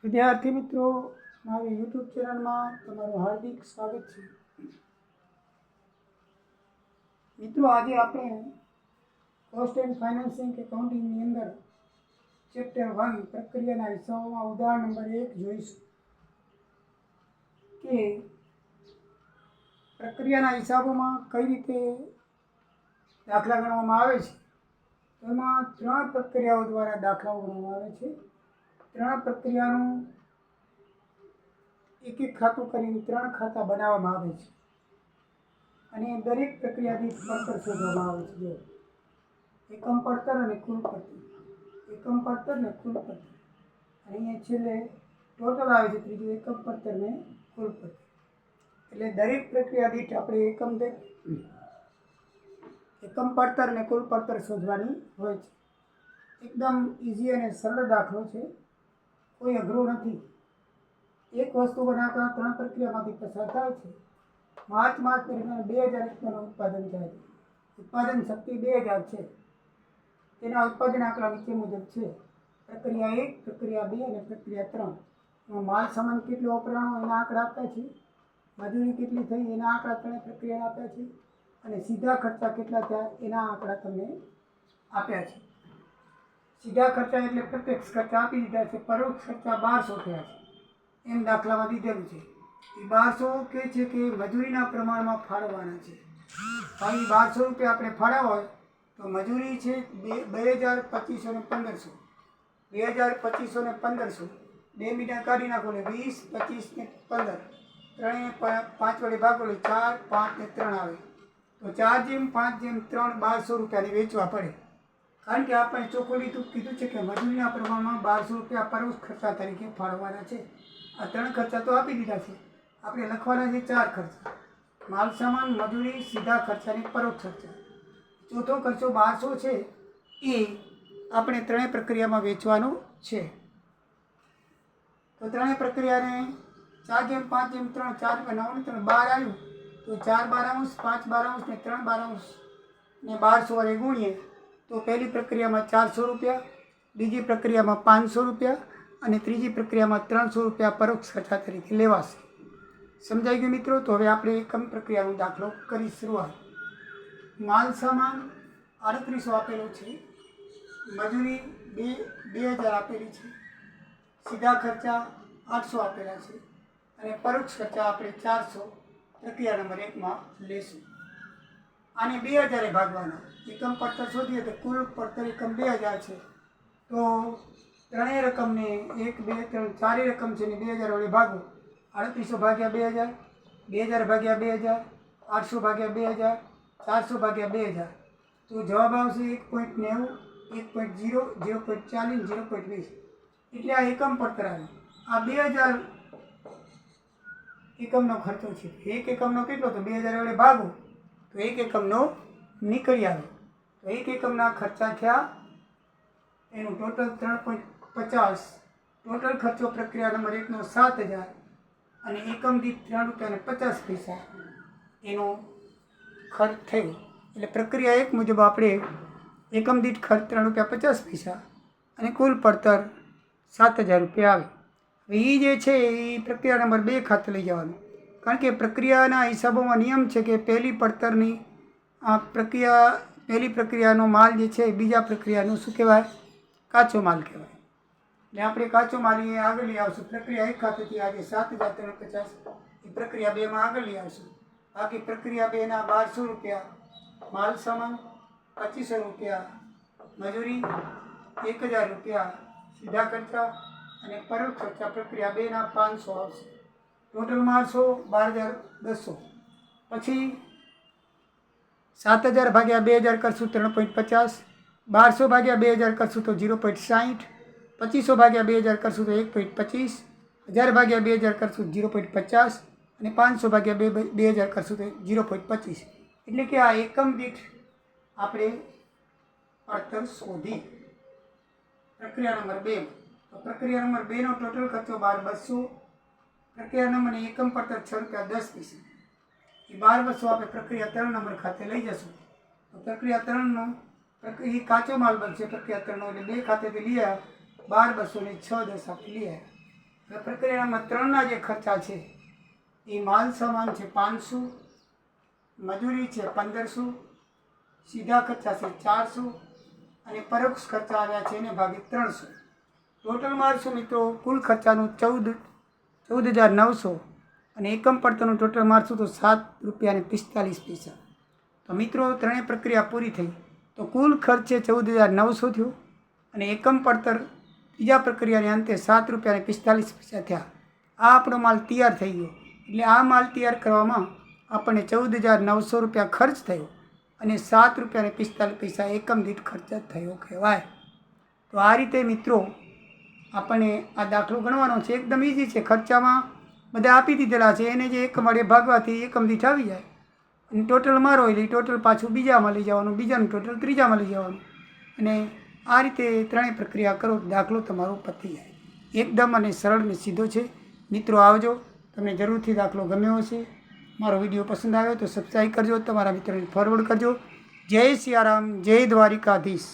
વિદ્યાર્થી મિત્રો, મારી યુટ્યુબ ચેનલમાં તમારું હાર્દિક સ્વાગત છે. મિત્રો, આજે આપણે કોસ્ટ એન્ડ ફાઇનાન્સિંગ એકાઉન્ટિંગની અંદર ચેપ્ટર 1 પ્રક્રિયાના હિસાબોમાં ઉદાહરણ નંબર 1 જોઈશું કે પ્રક્રિયાના હિસાબોમાં કઈ રીતે દાખલા ગણવામાં આવે છે. એમાં 3 પ્રક્રિયાઓ દ્વારા દાખલાઓ ગણવામાં આવે છે. 3 પ્રક્રિયાનું એક એક ખાતું કરીને 3 ખાતા બનાવવામાં આવે છે અને દરેક પ્રક્રિયા દીઠ પડતર શોધવામાં આવે છે. જો એકમ પડતર અને કુલ પડતર, એકમ પડતર ને કુલ પડતર, અને અહીંયા છેલ્લે ટોટલ આવે છે ત્રીજું, એકમ પડતર ને કુલ પડતર. એટલે દરેક પ્રક્રિયા દીઠ આપણે એકમ પડતર ને કુલ પડતર શોધવાની હોય છે. એકદમ ઇઝી અને સરળ દાખલો છે, કોઈ અઘરું નથી. એક વસ્તુ બનાવતા 3 પ્રક્રિયામાંથી પસાર થાય છે. માર્ચ દરમિયાન 2000 એકમનું ઉત્પાદન થાય છે. ઉત્પાદન શક્તિ 2000 છે. તેના ઉત્પાદન આંકડા નીચે મુજબ છે. પ્રક્રિયા 1, પ્રક્રિયા 2 અને પ્રક્રિયા 3. માલ સામાન કેટલો વપરાણો એના આંકડા આપ્યા છે. મજૂરી કેટલી થઈ એના આંકડા 3 પ્રક્રિયા આપ્યા છે. અને સીધા ખર્ચા કેટલા થયા એના આંકડા તમને આપ્યા છે. સીધા ખર્ચા એટલે પ્રત્યક્ષ ખર્ચા આપી દીધા છે. પરોક્ષ ખર્ચા 1200 થયા છે એમ દાખલામાં દીધેલું છે. એ 1200 કે છે કે મજૂરીના પ્રમાણમાં ફાળવવાના છે. ભાઈ 1200 રૂપિયા આપણે ફાળવવા હોય તો મજૂરી છે 2250 અને 1500. 2250 ને 1500 2 મીટર કાઢી નાખો એટલે 20, 25 ને 15, ત્રણે 5 વડે ભાગો એટલે 4, 5 ને 3 આવે. તો 4:5:3 1200 રૂપિયાની વેચવા પડે. કારણ કે આપણે ચોખ્ખું કીધું છે કે મજૂરીના પ્રમાણમાં 1200 રૂપિયા પરોક્ષ ખર્ચા તરીકે ફાળવવાના છે. આ 3 ખર્ચા તો આપી દીધા છે. આપણે લખવાના છે 4 ખર્ચા: માલ સામાન, મજૂરી, સીધા ખર્ચા અને પરોક્ષ ખર્ચા. ચોથો ખર્ચો 1200 છે એ આપણે 3 પ્રક્રિયામાં વેચવાનો છે. તો 3 પ્રક્રિયાને 4:5:3 4 × 9 = 12 આવ્યું. તો 4 12અંશ, 5 12અંશ ને 3 12અંશ ને 1200 વડે ગુણીએ તો પહેલી પ્રક્રિયામાં 400 રૂપિયા, બીજી પ્રક્રિયામાં 500 રૂપિયા અને ત્રીજી પ્રક્રિયામાં 300 રૂપિયા પરોક્ષ ખર્ચા તરીકે લેવાશે. સમજાઈ ગયું મિત્રો? તો હવે આપણે એકમ પ્રક્રિયાનો દાખલો કરી શરૂઆત. માલ સામાન 3800 આપેલો છે, મજૂરી 2000 આપેલી છે, સીધા ખર્ચા 800 આપેલા છે અને પરોક્ષ ખર્ચા આપણે 400 પ્રક્રિયા નંબર 1માં લેશું. આને 2000 ભાગવાના. એકમ પડતર શોધીએ તો કુલ પડતર એકમ 2000 છે. તો ત્રણેય રકમને 1, 2, 3 ચારેય રકમ છે ને 2000 વડે ભાગો. 3800 ભાગ્યા 2000, 2000 ભાગ્યા 2000, 800 ભાગ્યા 2000, 400 ભાગ્યા 2000. તો જવાબ આવશે 1.90, 1.0, 0.40, 0.20. એટલે આ એકમ પડતર આવે. આ 2000 એકમનો ખર્ચો છે. એક એકમનો કેટલો? તો 2000 વડે ભાગો તો એક એકમનો નીકળી આવે. તો એક એકમના ખર્ચા થયા. એનું ટોટલ 3.50. ટોટલ ખર્ચો પ્રક્રિયા નંબર 1નો 7000 અને એકમ દીઠ 3.50 રૂપિયા એનો ખર્ચ થયો. એટલે પ્રક્રિયા 1 મુજબ આપણે એકમ દીઠ ખર્ચ 3.50 રૂપિયા અને કુલ પડતર 7000 રૂપિયા આવે. હવે એ જે છે એ પ્રક્રિયા નંબર 2 ખાતે લઈ જવાનું. કારણ કે પ્રક્રિયાના હિસાબોમાં નિયમ છે કે પહેલી પ્રક્રિયાનો માલ જે છે એ બીજા પ્રક્રિયાનું શું કહેવાય? કાચો માલ કહેવાય. એટલે આપણે કાચો માલ એ આગળ લઈ આવશું. પ્રક્રિયા 1 ખાતેથી આજે 7350 એ પ્રક્રિયા 2માં આગળ લઈ આવશું. બાકી પ્રક્રિયા 2ના 1200 રૂપિયા, માલ સામાન 2500 રૂપિયા, મજૂરી 1000 રૂપિયા, સીધા ખર્ચા અને પરોક્ષ ખર્ચા પ્રક્રિયા 2ના 500 આવશે. ટોટલ મારશો 12200. પછી 7000 ભાગ્યા 2000 કરશું 3.50, 1200 ભાગ્યા 2000 કરશું તો 0.60, 2500 ભાગ્યા 2000 કરશું તો 1.25, 1000 ભાગ્યા 2000 કરશું 0.50 અને 500 ભાગ્યા 2000 કરશું તો 0.25. એટલે કે આ એકમ દીઠ આપણે પડતર શોધી. પ્રક્રિયા નંબર 2. તો પ્રક્રિયા નંબર 2નો ટોટલ ખર્ચો 12200. પ્રક્રિયા નંબરને એકમ પડતર 6.10 રૂપિયા. એ 12200 આપણે પ્રક્રિયા 3 નંબર ખાતે લઈ જશું. તો પ્રક્રિયા 3નો એ કાચો માલ બનશે. પ્રક્રિયા 3નો એટલે 2 ખાતેથી લઈ આવ્યા 12200 ને 6 10 આપણે લઈ આવ્યા. હવે પ્રક્રિયામાં 3ના જે ખર્ચા છે એ માલ સામાન છે 500, મજૂરી છે 1500, સીધા ખર્ચા છે 400 અને પરોક્ષ ખર્ચા આવ્યા છે એને ભાગે 300. ટોટલ મારશું મિત્રો કુલ ખર્ચાનું 14,900 અને એકમ પડતરનું ટોટલ મારશું તો ₹7.45. તો મિત્રો ત્રણેય પ્રક્રિયા પૂરી થઈ તો કુલ ખર્ચ છે 14,900 થયો અને એકમ પડતર ત્રીજા પ્રક્રિયાને અંતે ₹7.45 થયા. આ આપણો માલ તૈયાર થઈ ગયો. એટલે આ માલ તૈયાર કરવામાં આપણને ₹14,900 ખર્ચ થયો અને ₹7.45 એકમ દીઠ ખર્ચ થયો કહેવાય. તો આ રીતે મિત્રો આપણને આ દાખલો ગણવાનો છે. એકદમ ઇઝી છે. ખર્ચામાં બધા આપી દીધેલા છે, એને જે એકમ વડે ભાગવાથી એકમ દીઠ આવી જાય અને ટોટલ મારો એટલે ટોટલ પાછું બીજામાં લઈ જવાનું, બીજાનું ટોટલ ત્રીજામાં લઈ જવાનું અને આ રીતે ત્રણેય પ્રક્રિયા કરો દાખલો તમારો પતી જાય. એકદમ અને સરળ ને સીધો છે. મિત્રો આવજો. તમને જરૂરથી દાખલો ગમ્યો હશે. મારો વિડીયો પસંદ આવ્યો તો સબસ્ક્રાઈબ કરજો, તમારા મિત્રોને ફોરવર્ડ કરજો. જય સિયારામ, જય દ્વારિકાધીશ.